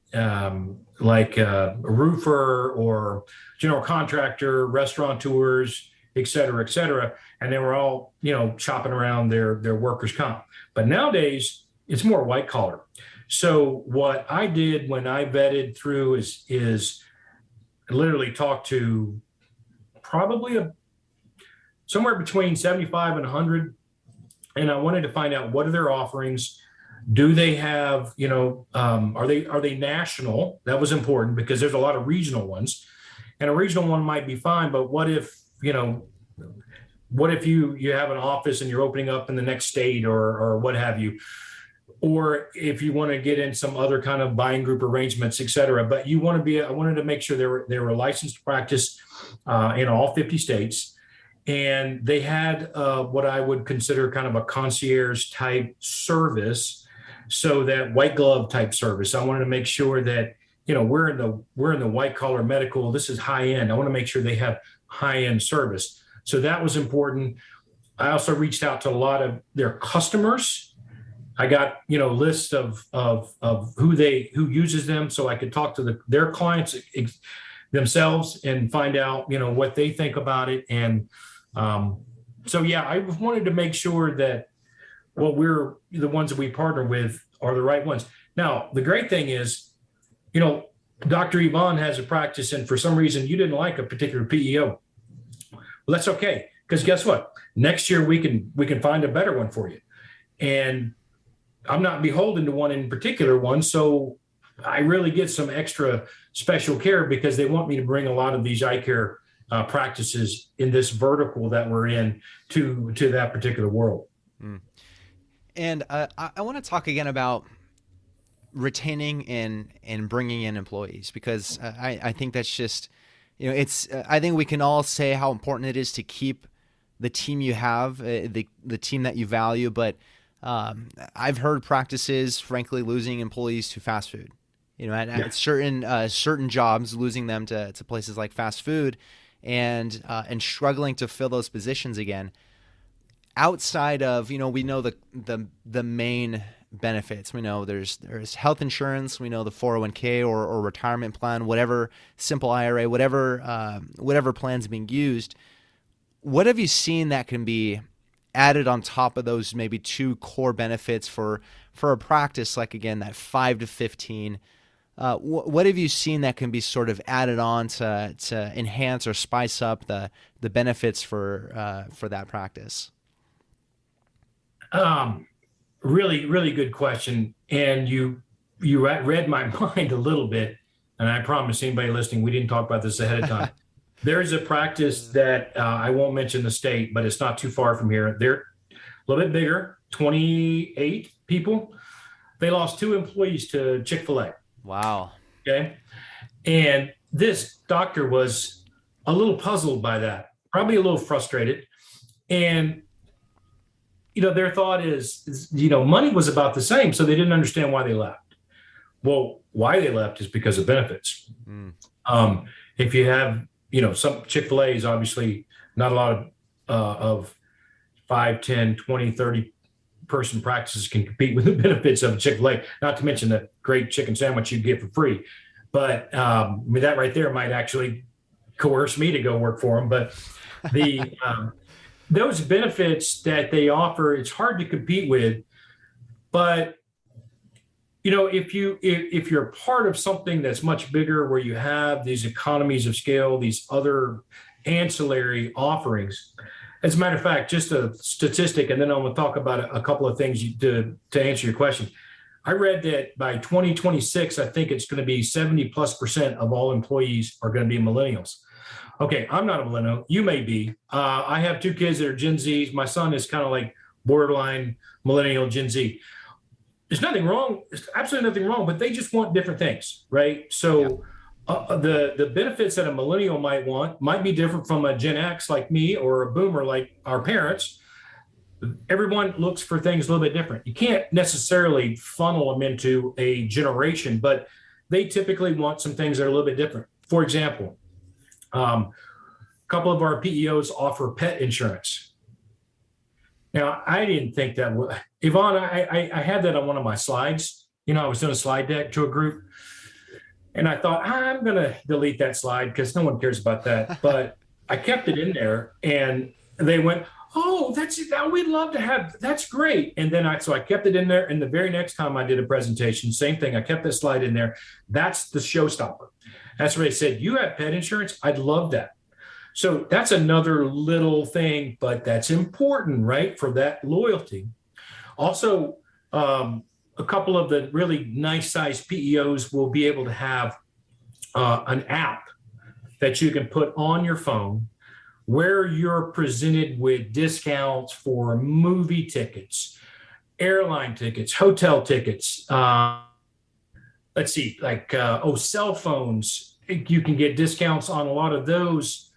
like a roofer or general contractor, restaurateurs, et cetera, and they were all, chopping around their workers' comp. But nowadays, it's more white collar. So what I did when I vetted through is literally talk to probably somewhere between 75 and 100. And I wanted to find out, what are their offerings? Do they have, are they national? That was important because there's a lot of regional ones, and a regional one might be fine. But what if you have an office and you're opening up in the next state or what have you, or if you want to get in some other kind of buying group arrangements, et cetera. But I wanted to make sure they were licensed to practice in all 50 states. And they had what I would consider kind of a concierge type service. So that white glove type service. I wanted to make sure that, we're in the white collar medical. This is high end. I want to make sure they have high end service. So that was important. I also reached out to a lot of their customers. I got, lists of who uses them, so I could talk to their clients themselves and find out, what they think about it. And I wanted to make sure that we're the ones that we partner with are the right ones. Now, the great thing is, Dr. Evon has a practice, and for some reason you didn't like a particular PEO. Well, that's okay, because guess what? Next year we can find a better one for you. And I'm not beholden to one in particular one, so I really get some extra special care because they want me to bring a lot of these eye care practices in this vertical that we're in to that particular world. Mm. And I want to talk again about retaining and bringing in employees, because I think that's just, I think we can all say how important it is to keep the team you have, the team that you value. But I've heard practices, frankly, losing employees to fast food, at certain jobs, losing them to places like fast food and struggling to fill those positions again. Outside of, we know the main benefits. We know there's health insurance. We know the 401k or retirement plan, whatever, simple IRA, whatever plan's being used. What have you seen that can be added on top of those maybe two core benefits for a practice like, again, that 5 to 15? What have you seen that can be sort of added on to enhance or spice up the benefits for that practice? Really, really good question. And you read my mind a little bit. And I promise anybody listening, we didn't talk about this ahead of time. There is a practice that I won't mention the state, but it's not too far from here. They're a little bit bigger, 28 people. They lost 2 employees to Chick-fil-A. Wow. Okay. And this doctor was a little puzzled by that, probably a little frustrated. And their thought is, money was about the same, so they didn't understand why they left. Well, why they left is because of benefits. Mm. If you have, some Chick-fil-A is obviously not a lot of 5, 10, 20, 30 person practices can compete with the benefits of Chick-fil-A, not to mention the great chicken sandwich you get for free. But that right there might actually coerce me to go work for them. But the those benefits that they offer, it's hard to compete with. But if you're part of something that's much bigger, where you have these economies of scale, these other ancillary offerings. As a matter of fact, just a statistic, and then I'm going to talk about a couple of things to answer your question. I read that by 2026, I think it's going to be 70+% of all employees are going to be millennials. Okay, I'm not a millennial. You may be. I have 2 kids that are Gen Zs. My son is kind of like borderline millennial Gen Z. There's nothing wrong. There's absolutely nothing wrong, but they just want different things, right? So the benefits that a millennial might want might be different from a Gen X like me or a boomer like our parents. Everyone looks for things a little bit different. You can't necessarily funnel them into a generation, but they typically want some things that are a little bit different. For example, a couple of our PEOs offer pet insurance. Now, I didn't think that would. Evon, I had that on one of my slides. I was doing a slide deck to a group, and I thought, I'm going to delete that slide because no one cares about that. But I kept it in there, and they went, oh, we'd love to have, that's great. And then I kept it in there. And the very next time I did a presentation, same thing. I kept that slide in there. That's the showstopper. That's what they said. You have pet insurance? I'd love that. So that's another little thing, but that's important, right? For that loyalty. Also, a couple of the really nice sized PEOs will be able to have an app that you can put on your phone where you're presented with discounts for movie tickets, airline tickets, hotel tickets. Let's see, like, cell phones. You can get discounts on a lot of those.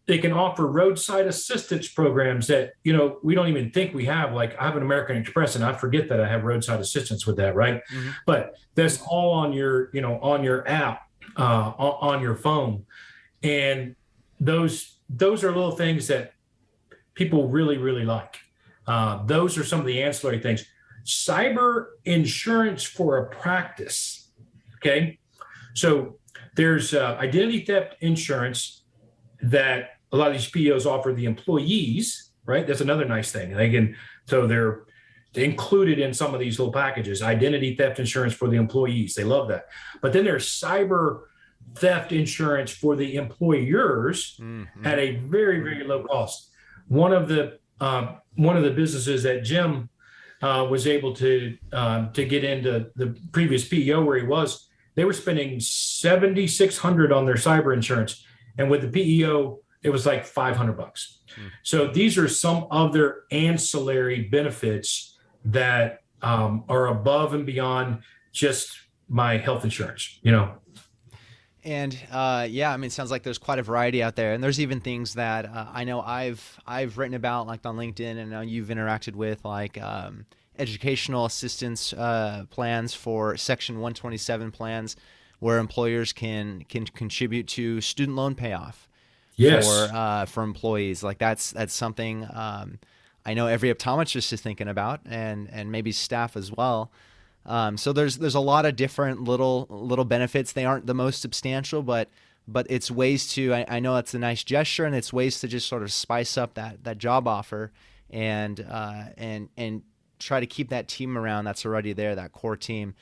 They can offer roadside assistance programs that, we don't even think we have. Like, I have an American Express and I forget that I have roadside assistance with that, right? Mm-hmm. But that's all on your, on your app, on your phone. And those are little things that people really, really like. Those are some of the ancillary things. Cyber insurance for a practice. Okay. So there's identity theft insurance that a lot of these PEOs offer the employees, right? That's another nice thing. So they're included in some of these little packages, identity theft insurance for the employees. They love that. But then there's cyber theft insurance for the employers at a very, very low cost. One of the businesses that Jim was able to get into, the previous PEO where he was, they were spending $7,600 on their cyber insurance, and with the PEO, it was like $500. So these are some of their ancillary benefits that are above and beyond just my health insurance. And it sounds like there's quite a variety out there, and there's even things that I know I've written about, like on LinkedIn, and I know you've interacted with, like educational assistance plans for Section 127 plans, where employers can contribute to student loan payoff. Yes. For employees. Like that's something I know every optometrist is thinking about, and maybe staff as well. So there's a lot of different little benefits. They aren't the most substantial, but it's ways to, I know it's a nice gesture, and it's ways to just sort of spice up that job offer and try to keep that team around that's already there, that core team.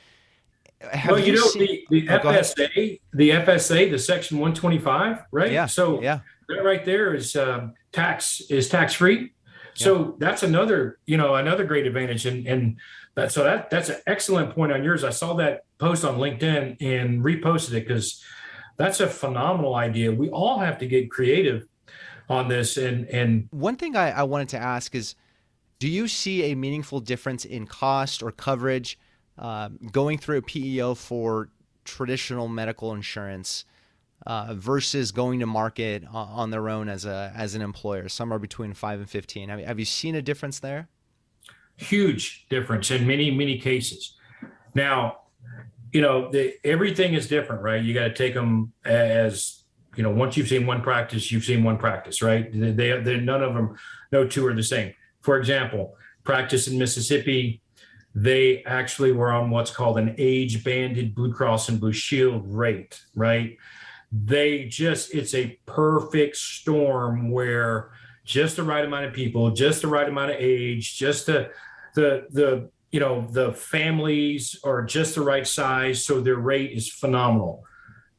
The FSA, the Section 125, right? Yeah. So that right there is tax free. So that's another great advantage. And that's an excellent point on yours. I saw that post on LinkedIn and reposted it because that's a phenomenal idea. We all have to get creative on this. And one thing I wanted to ask is, do you see a meaningful difference in cost or coverage going through a PEO for traditional medical insurance versus going to market on their own as an employer, somewhere between 5 and 15? Have you seen a difference there? Huge difference in many, many cases. Now, everything is different, right? You got to take them as, once you've seen one practice, you've seen one practice, right? They none of them, no two are the same. For example, practice in Mississippi, they actually were on what's called an age-banded Blue Cross and Blue Shield rate, right? It's a perfect storm where just the right amount of people, just the right amount of age, just the families are just the right size, so their rate is phenomenal.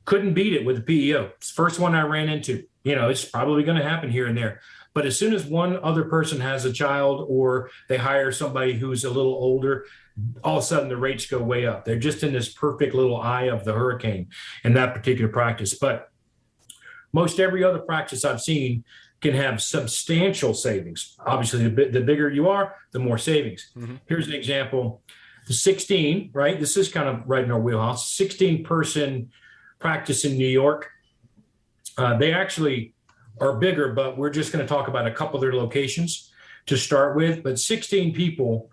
Couldn't beat it with the PEO. It's the first one I ran into. It's probably going to happen here and there. But as soon as one other person has a child or they hire somebody who's a little older, all of a sudden the rates go way up. They're just in this perfect little eye of the hurricane in that particular practice. But most every other practice I've seen can have substantial savings. Obviously, the bigger you are, the more savings. Mm-hmm. Here's an example. The 16, right? This is kind of right in our wheelhouse. 16-person practice in New York. They actually are bigger, but we're just going to talk about a couple of their locations to start with. But 16 people,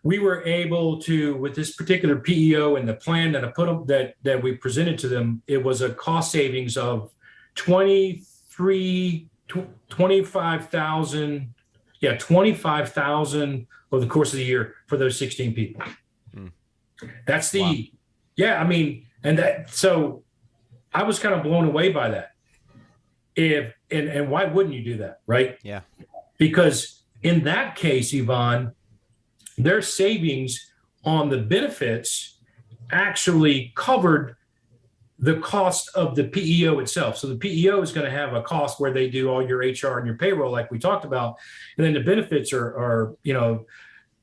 we were able to, with this particular PEO and the plan that I put them, that we presented to them, it was a cost savings of $25,000 over the course of the year for those 16 people. That's so I was kind of blown away by that. And why wouldn't you do that, right? Yeah. Because in that case, Evon, their savings on the benefits actually covered the cost of the PEO itself. So the PEO is going to have a cost where they do all your HR and your payroll, like we talked about. And then the benefits are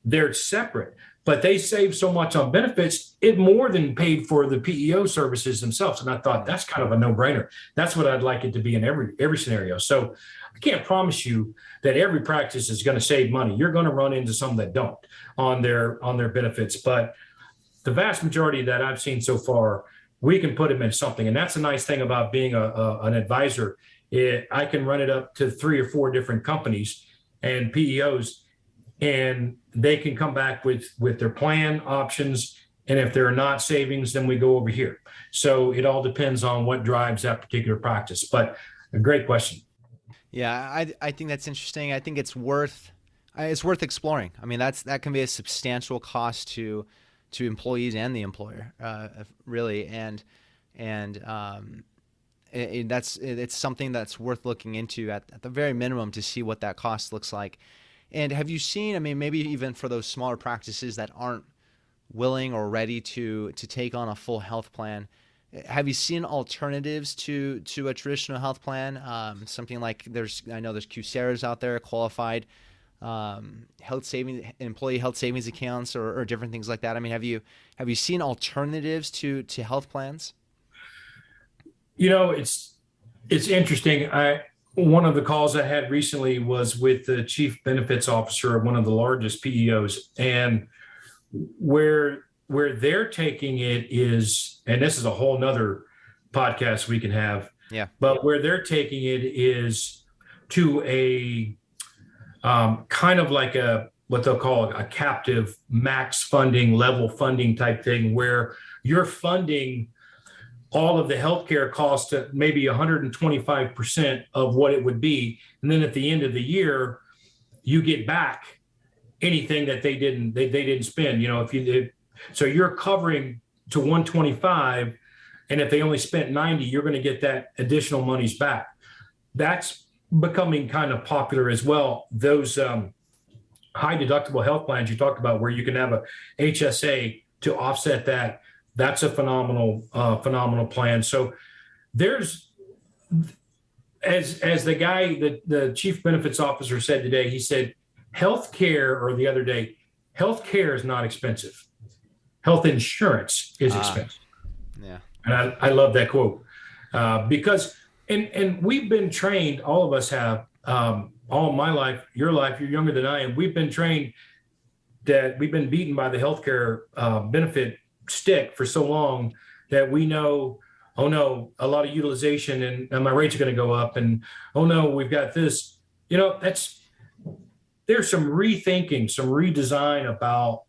they're separate, but they save so much on benefits, it more than paid for the PEO services themselves. And I thought that's kind of a no-brainer. That's what I'd like it to be in every scenario. So I can't promise you that every practice is going to save money. You're going to run into some that don't on their benefits, but the vast majority that I've seen so far, we can put them in something. And that's a nice thing about being an advisor. I can run it up to 3 or 4 different companies and PEOs, and they can come back with their plan options. And if there are not savings, then we go over here. So it all depends on what drives that particular practice. But a great question. Yeah, I think that's interesting. I think it's worth exploring. I mean, that can be a substantial cost to employees and the employer, really, and it's something that's worth looking into at the very minimum to see what that cost looks like. And have you seen? I mean, maybe even for those smaller practices that aren't willing or ready to take on a full health plan, have you seen alternatives to a traditional health plan? Something like I know there's QSARAs out there, qualified employee health savings accounts or different things like that. I mean, have you seen alternatives to health plans? It's interesting. One of the calls I had recently was with the chief benefits officer of one of the largest PEOs, and where they're taking it is, and this is a whole nother podcast we can have. Yeah. But where they're taking it is to a kind of like what they'll call a captive max funding, level funding type thing, where you're funding all of the healthcare costs at maybe 125% of what it would be. And then at the end of the year, you get back anything that they didn't spend. So you're covering to 125, and if they only spent 90, you're going to get that additional monies back. That's becoming kind of popular as well. Those high deductible health plans you talked about, where you can have a HSA to offset that. That's a phenomenal plan. So there's, as the chief benefits officer said today, he said, the other day, healthcare is not expensive. Health insurance is expensive. Yeah. And I love that quote because, and we've been trained, all of us have, all my life, your life, you're younger than I am. We've been trained that we've been beaten by the healthcare benefit stick for so long that we know, oh no, a lot of utilization and my rates are going to go up, and oh no, we've got this. There's some rethinking, some redesign about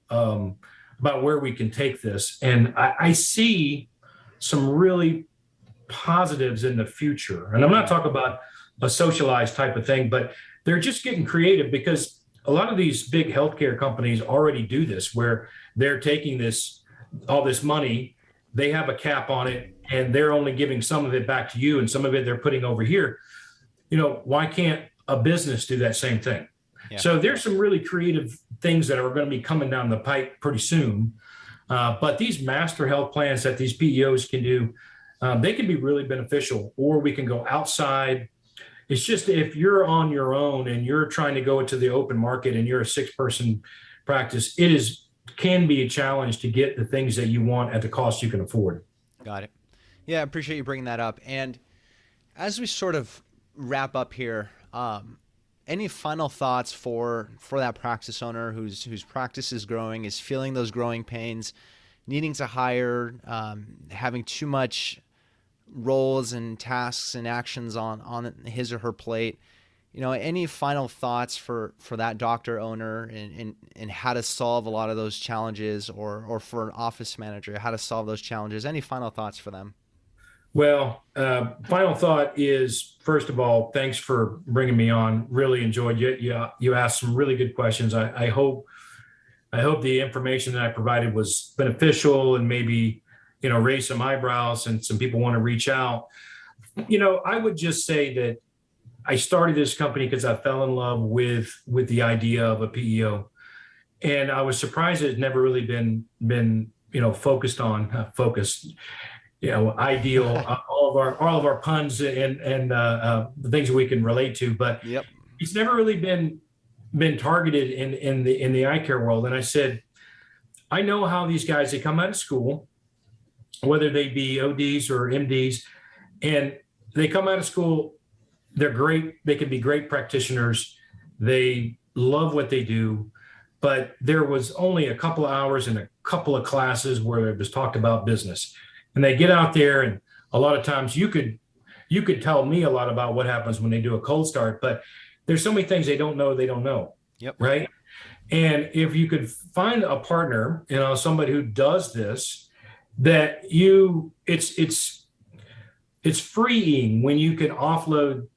where we can take this, and I see some really positives in the future. And I'm not talking about a socialized type of thing, but they're just getting creative, because a lot of these big healthcare companies already do this, where they're taking all this money, they have a cap on it, and they're only giving some of it back to you, and some of it they're putting over here. Why can't a business do that same thing? Yeah. So there's some really creative things that are going to be coming down the pipe pretty soon. But these master health plans that these PEOs can do, they can be really beneficial, or we can go outside. It's just, if you're on your own and you're trying to go into the open market and you're a 6-person practice, can be a challenge to get the things that you want at the cost you can afford. Got it. Yeah, I appreciate you bringing that up. And as we sort of wrap up here, any final thoughts for that practice owner whose practice is growing, is feeling those growing pains, needing to hire, having too much roles and tasks and actions on his or her plate? Any final thoughts for that doctor owner and how to solve a lot of those challenges, or for an office manager, how to solve those challenges? Any final thoughts for them? Well, final thought is, first of all, thanks for bringing me on. Really enjoyed it. You asked some really good questions. I hope the information that I provided was beneficial and maybe, raise some eyebrows and some people want to reach out. I would just say that I started this company because I fell in love with the idea of a PEO, and I was surprised it had never really been focused. ideal, all of our puns and the things that we can relate to, but Yep. it's never really been targeted in the eye care world. And I said, I know how these guys, they come out of school, whether they be ODs or MDs, and they come out of school, they're great. They can be great practitioners. They love what they do, but there was only a couple of hours in a couple of classes where it was talked about business. And they get out there, and a lot of times you could tell me a lot about what happens when they do a cold start, but there's so many things they don't know. Yep. Right. And if you could find a partner, somebody who does this, that it's freeing when you can offload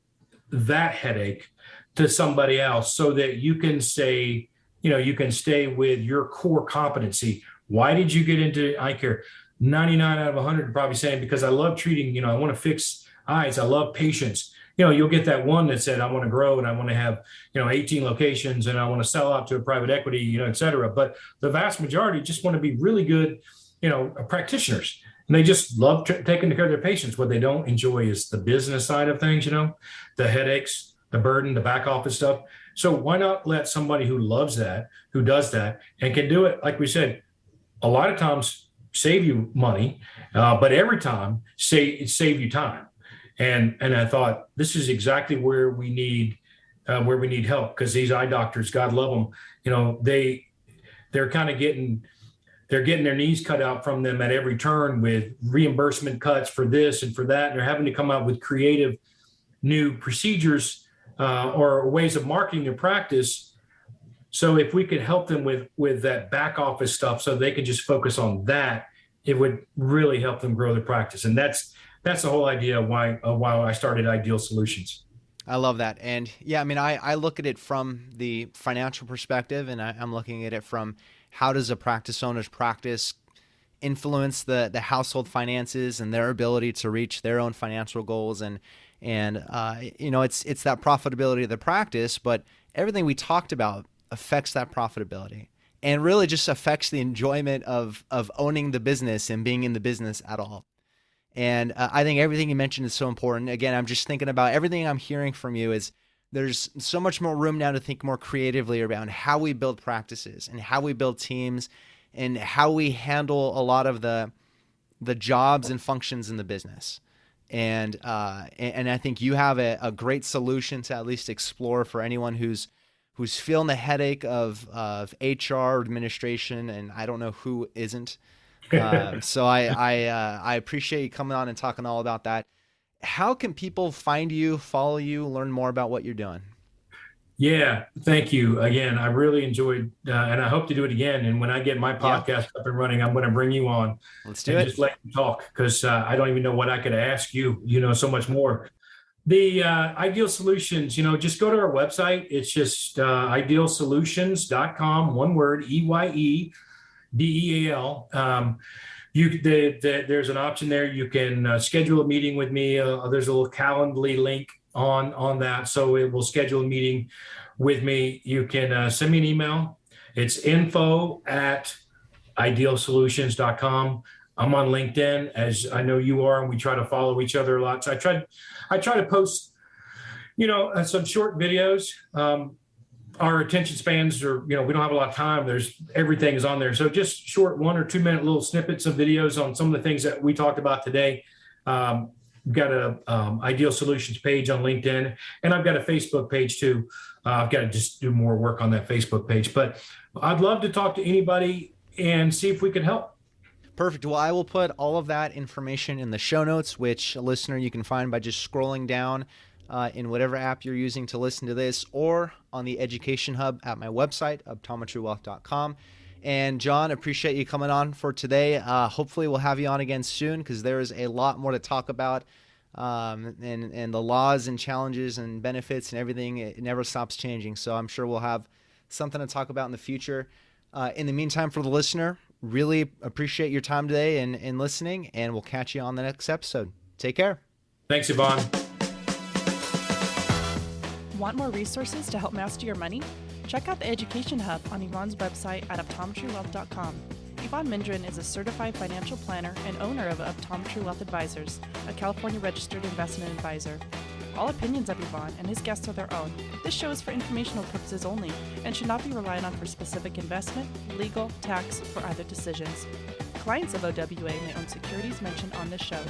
that headache to somebody else so that you can say, you can stay with your core competency. Why did you get into eye care? 99 out of 100 are probably saying, because I love treating, I want to fix eyes. I love patients. You'll get that one that said, I want to grow and I want to have, 18 locations and I want to sell out to a private equity, et cetera. But the vast majority just want to be really good, practitioners. And they just love taking care of their patients. What they don't enjoy is the business side of things, the headaches, the burden, the back office stuff. So why not let somebody who loves that, who does that, and can do it, like we said, a lot of times save you money, but every time save you time. And I thought, this is exactly where we need help, because these eye doctors, God love them, they're kind of getting their knees cut out from them at every turn with reimbursement cuts for this and for that. And they're having to come out with creative new procedures or ways of marketing their practice. So if we could help them with that back office stuff so they can just focus on that, it would really help them grow their practice. And that's the whole idea of why I started Ideal Solutions. I love that. And yeah, I look at it from the financial perspective, and I'm looking at it from how does a practice owner's practice influence the household finances and their ability to reach their own financial goals. And it's that profitability of the practice, but everything we talked about affects that profitability and really just affects the enjoyment of owning the business and being in the business at all. And I think everything you mentioned is so important. Again, I'm just thinking about everything I'm hearing from you is there's so much more room now to think more creatively around how we build practices and how we build teams and how we handle a lot of the jobs and functions in the business. And I think you have a great solution to at least explore for anyone who's feeling the headache of HR administration, and I don't know who isn't. So I appreciate you coming on and talking all about that. How can people find you, follow you, learn more about what you're doing? Yeah, thank you. Again, I really enjoyed, and I hope to do it again. And when I get my podcast up and running, I'm going to bring you on. Let's do it. Just let you talk, because I don't even know what I could ask you. You know so much more. The Ideal Solutions, just go to our website. It's just idealsolutions.com, one word, EYEDEAL. There's an option there. You can schedule a meeting with me. There's a little Calendly link on that, so it will schedule a meeting with me. You can send me an email. It's info@idealsolutions.com. I'm on LinkedIn, as I know you are, and we try to follow each other a lot. So I try to post, some short videos. Our attention spans are, we don't have a lot of time. Everything is on there. So just short 1 or 2 minute little snippets of videos on some of the things that we talked about today. We've got a Ideal Solutions page on LinkedIn, and I've got a Facebook page too. I've got to just do more work on that Facebook page, but I'd love to talk to anybody and see if we can help. Perfect. Well, I will put all of that information in the show notes, which a listener you can find by just scrolling down in whatever app you're using to listen to this, or on the Education Hub at my website, optometrywealth.com. And John, appreciate you coming on for today. Hopefully we'll have you on again soon, because there is a lot more to talk about, and the laws and challenges and benefits and everything. It never stops changing. So I'm sure we'll have something to talk about in the future. In the meantime, for the listener, really appreciate your time today and listening, and we'll catch you on the next episode. Take care. Thanks, Evon. Want more resources to help master your money? Check out the Education Hub on Evon's website at optometrywealth.com. Evon Mendrin is a certified financial planner and owner of Optometry Wealth Advisors, a California registered investment advisor. All opinions of Evon and his guests are their own. This show is for informational purposes only and should not be relied on for specific investment, legal, tax, or other decisions. Clients of OWA may own securities mentioned on this show.